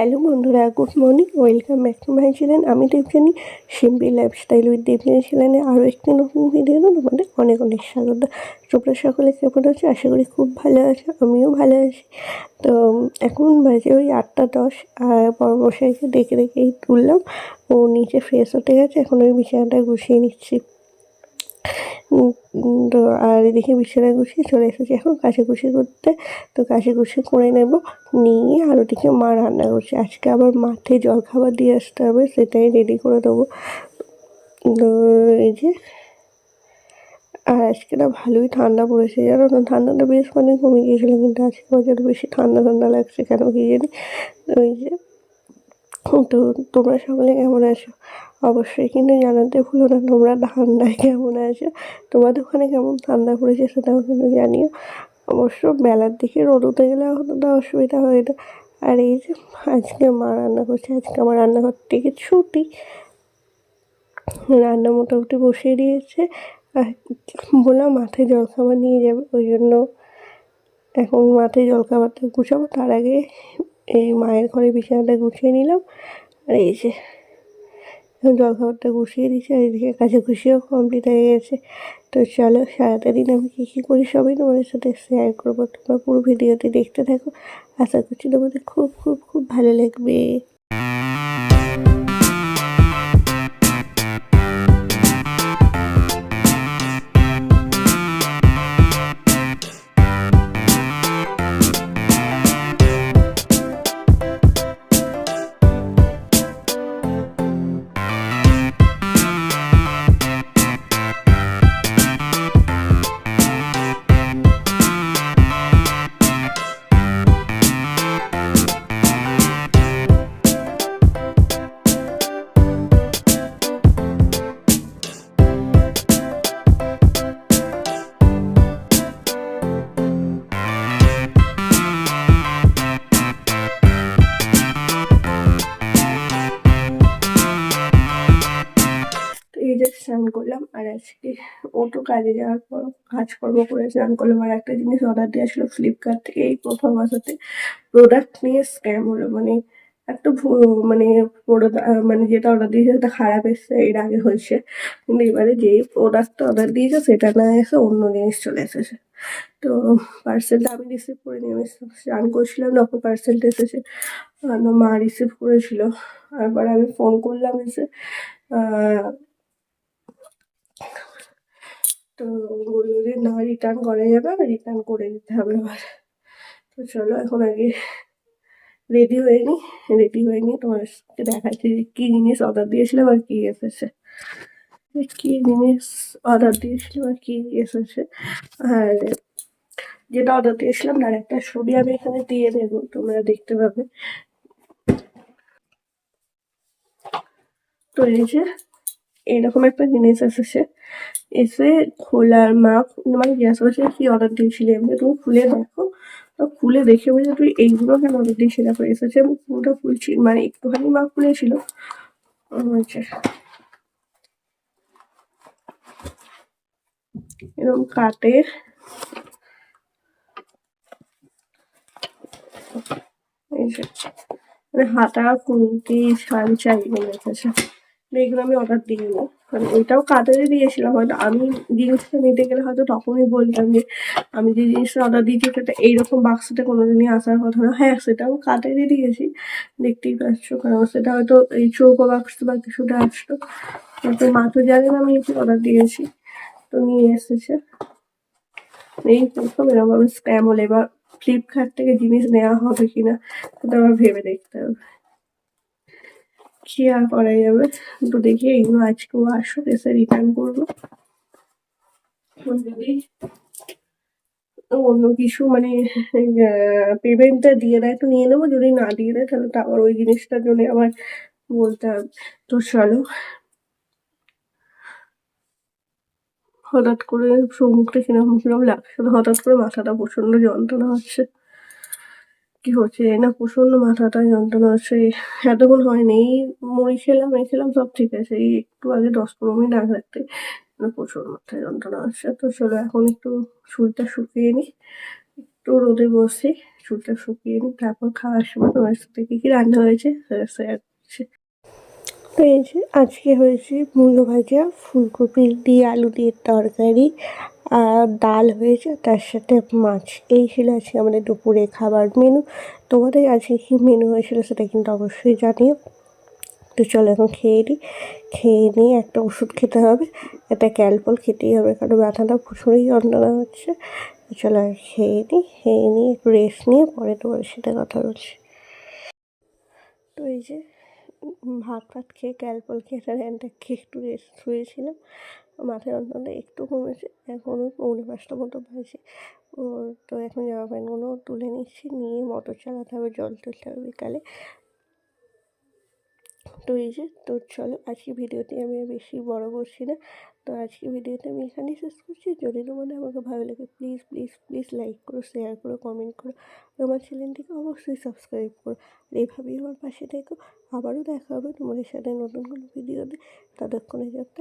Hello বন্ধুরা, good morning, welcome back to my channel. আমি Debjani, simple lifestyle with Debjani চ্যানেলে আরও একটি নতুন ভিডিওতে তোমাদের অনেক অনেক স্বাগত। তোমরা সকলে কেমন আছো? আশা করি খুব ভালো আছো, আমিও ভালো আছি। তো এখন বাজে ওই 8:10, আর বড়মশাইকে দেখে দেখেই তুললাম। ও নিচে ফ্রেশ হতে গেছে, এখন ওই বিছানাটা গুছিয়ে নিচ্ছি। তো আর এদিকে বিছানা গুছিয়ে চলে এসেছি এখন কাচাকুচি করতে। তো কাচাকুচি করে নেব, নিয়ে আর ওদিকে মা রান্না করছে। আজকে আবার মাঠে জলখাবার দিয়ে আসতে হবে, সেটাই রেডি করে দেবো। তো এই যে, আর আজকে না ভালোই ঠান্ডা পড়েছে, জানো না? ঠান্ডাটা বেশ মানে কমে গিয়েছিল, কিন্তু আজকে বাজারে বেশি ঠান্ডা ঠান্ডা লাগছে, কেন কি জানি। তো ওই যে, তো তোমরা সকলে কেমন আছো অবশ্যই কিন্তু জানাতে ভুলো না, তোমরা ঠান্ডায় কেমন আছো, তোমাদের ওখানে কেমন ঠান্ডা পড়েছে সেটাও কিন্তু জানিও। অবশ্য বেলার দিকে রোদ উঠে গেলে অতটা অসুবিধা হয় না। আর এই যে, আজকে মা রান্না করছে, আজকে আমার রান্নাঘর থেকে ছুটি, রান্না মোটামুটি বসিয়ে দিয়েছে। আর বললাম মাঠে জলখাবার নিয়ে যাবে, ওই জন্য এখন মাঠে জলখাবারটা গুছাবো। তার আগে এই মায়ের ঘরে বিছানাটা গুছিয়ে নিলাম। আর এই যে, এখন জলখাবারটা গুছিয়ে দিচ্ছি, আর এদিকে কাচাকুচিও কমপ্লিট হয়ে গেছে। তো চলো, সারাটা দিন আমি কী করি সবই তোমাদের সাথে শেয়ার করবো। তোমরা পুরো ভিডিওটি দেখতে থাকো, আশা করছি তোমাদের খুব খুব খুব ভালো লাগবে। এই যে স্নান করলাম, আর আজকে তো কাজে যাওয়ার পর কাজকর্ম করে স্নান করলাম। আর একটা জিনিস অর্ডার দিয়ে আসলো ফ্লিপকার্ট থেকে, এই প্রথম আসাতে প্রোডাক্ট নিয়ে স্ক্যাম হলো। মানে একটা মানে মানে যেটা অর্ডার দিয়েছে সেটা খারাপ এসছে, এর আগে হয়েছে। কিন্তু এবারে যে প্রোডাক্টটা অর্ডার দিয়েছে সেটা না এসে অন্য জিনিস চলে এসেছে। তো পার্সেলটা আমি রিসিভ করে নিয়ে আমি স্নান করছিলাম, তখন পার্সেলটা এসেছে। মা রিসিভ করেছিল, তারপর আমি ফোন করলাম এসে। তো বললো যে না, রিটার্ন করা যাবে, রিটার্ন করে দিতে হবে আবার। তো চলো এখন আগে রেডি হয়ে নি, তোমাকে দেখাচ্ছি যে কী জিনিস অর্ডার দিয়েছিলাম আর কি এসেছে। কি জিনিস অর্ডার দিয়েছিলাম আর কি এসেছে। আর যেটা অর্ডার দিয়েছিলাম তার একটা ছবি আমি এখানে দিয়ে দেবো, তোমরা দেখতে পাবে। তো এই যে, এরকম একটা জিনিস এসেছে। এসে খোলার মা মানে জিজ্ঞাসা করছে কি অর্ডার দিয়েছিলে, এমনি তুমি খুলে দেখো। তো খুলে দেখে বলছে তুই এইগুলো কেন অর্ডার দিয়েছি, দেখো এসেছে। পুরোটা খুলছি, মানে একটুখানি মা খুলেছিল। হচ্ছে এরকম কাঠের, এই যে মানে হাতা, খুন্তি, ছাঁচা এগুলো এসেছে। এগুলো আমি অর্ডার দিইনি, মানে ওইটাও কাটারে দিয়েছিলাম। হয়তো আমি জিনিসটা নিতে গেলে হয়তো তখনই বলতাম যে আমি যে জিনিসটা অর্ডার দিয়েছি সেটা এইরকম বাক্সটা কোনোদিনই আসার কথা না। হ্যাঁ, সেটাও কাটারে দিয়েছি, দেখতেই পাচ্ছ, কারণ সেটা হয়তো এই চৌকো বাক্স বা কিছুটা আসতো। কিন্তু মা তো জানে না আমি কি অর্ডার দিয়েছি, তো নিয়ে এসেছে। এই প্রথম এরকম আমি স্প্যাম হলে, এবার ফ্লিপকার্ট থেকে জিনিস নেওয়া হবে কিনা সেটা আবার ভেবে দেখতে হবে, কি আর করা যাবে। তো দেখি এগুলো আজকেও আসুক, এসে রিটার্ন করবো। যদি অন্য কিছু মানে পেমেন্টটা দিয়ে দেয় তো নিয়ে নেবো, যদি না দিয়ে দেয় তাহলে তো আবার ওই জিনিসটার জন্য আবার বলতে হবে। তো চলো, হঠাৎ করে মুখটা কিরকম কিরকম লাগছে, হঠাৎ করে মাথাটা প্রচন্ড যন্ত্রণা হচ্ছে। কি হচ্ছে না, প্রচন্ড মাথাটা যন্ত্রণা হচ্ছে। এতক্ষণ হয়নি, মুড়ি খেলাম সব ঠিক আছে, এই একটু আগে 10-15 মিনিট আগে রাখতে প্রচুর মাথায় যন্ত্রণা হচ্ছে। তো চলো এখন একটু চুলটা শুকিয়ে নি, একটু রোদে বসে চুলটা শুকিয়ে নিই, তারপর খাওয়ার সময় তোমার সাথে কী কী রান্না হয়েছে সেটা শেয়ার করছি। তো এই যে আজকে হয়েছে মূলো ভাজা, ফুলকপি দিয়ে আলু দিয়ে তরকারি, আর ডাল হয়েছে, তার সাথে মাছ। এই ছিল আজকে আমাদের দুপুরে খাবার মেনু। তোমাদের আজকে কী মেনু হয়েছিল সেটা কিন্তু অবশ্যই জানিও। তো চলো এখন খেয়ে নিই, খেয়ে নিয়ে একটা ওষুধ খেতে হবে, একটা ক্যালপল খেতেই হবে কারণ ব্যথাটা প্রচুরই যন্ত্রণা হচ্ছে। তো চলো আর খেয়ে নিই, খেয়ে নিয়ে একটু রেস্ট নিয়ে পরে তোমার সাথে কথা বলছি। তো এই যে ভাত ফাত খেয়ে ক্যালপল খেয়ে ফ্যানটা খেয়ে একটু রেস্ট শুয়েছিলাম, মাথায় যন্ত্রণাটা একটু কমেছে। এখনও 4:45 মতো বাজে। তো এখন জামা প্যান্টগুলো তুলে নিচ্ছি, নিয়ে মোটর চালাতে হবে, জল তুলতে হবে বিকালে। তো এই যে তো চলো আজকে ভিডিওটি আমি আর বেশি বড় করছি না। তো আজকে ভিডিওটা আমি এখানেই শেষ করছি। যদি তোমাদের আমাকে ভালো লাগে প্লিজ প্লিজ প্লিজ লাইক করো, শেয়ার করো, কমেন্ট করো, আমার চ্যানেলটিকে অবশ্যই সাবস্ক্রাইব করো। আর এইভাবেই আমার পাশে থেকো। আবারও দেখা হবে তোমাদের সাথে নতুন কোনো ভিডিওতে। ততক্ষণে যাতে